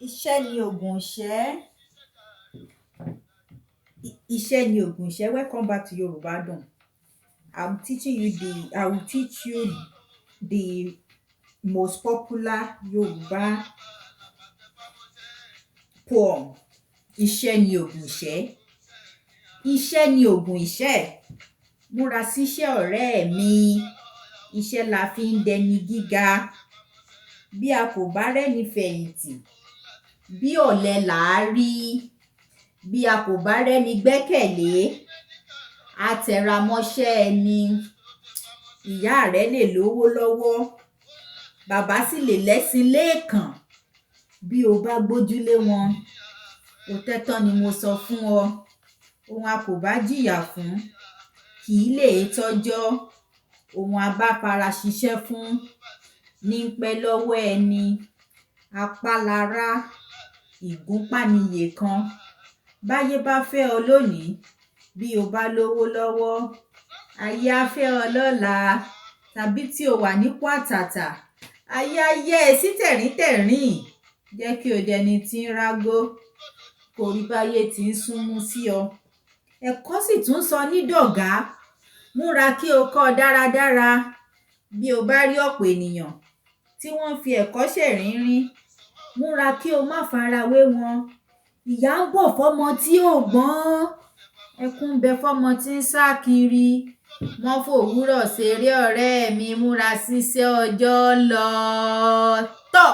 Iṣẹ́ ni ògùn ìṣẹ́. Iṣẹ́ ni ògùn ìṣẹ́. Welcome back to Yoruba Dùn. I will teach you the most popular Yoruba poem. Iṣẹ́ ni ògùn ìṣẹ́. Iṣẹ́ ni ògùn ìṣẹ́. Múra síṣẹ́ ọ̀rẹ́ mi. Iṣẹ́ la fi ń dẹni gíga. Bí a kò bá rẹ́ni fẹ̀yìntì, bí ọ̀lẹ là á rí. Bí a kò bá rẹ́ni gbẹ́kẹ̀lé, a tẹra mọ́ṣẹ́ ẹni. Ìyá rẹ lè lówó lọ́wọ́, bàbá sì lè lẹ́ṣin léèkàn. Bí o bá gbójúlé wọn, òtẹ́tọ́ ni mo sọ fún ọ. Ohun a kò bá jìyà fún kì í lè tọ́jọ́. Ohun a bá fara ṣiṣẹ́ fún ní pẹ́ lọ́wọ́ ẹni. Apálará, ìgúnpá niyè kan. Báyé bá fẹ́ ọ lónìí, bí o bá lówó lọ́wọ́, ayé á fẹ́ ọ lọ́la. Tàbí tí o wà nípò àtàtà, ayé á yẹ́ ẹ sí tẹ̀ríntẹ̀rín. Jẹ́ kí o dẹni tí ń rágó, kó rí báyé tí ń súnmú sí ọ. Ẹ̀kọ́ sì tún sọ ní dọ̀gá. Múra kí o kọ́ dáradára. Bí o bá rí ọ̀pọ̀ ènìyàn tí wọ́n fi ẹ̀kọ́ ṣèrínrín, múra kí o má farawé wọn. Ìyà ń bọ̀ fọ́mọ tí ò gbọ́n. Ẹkún ń bẹ fọ́mọ tí ń sá kiri. Wọ́n fòwúrọ̀ ṣeré ọ̀rẹ́ mi, múra síṣẹ́ ọjọ́ ń lọ.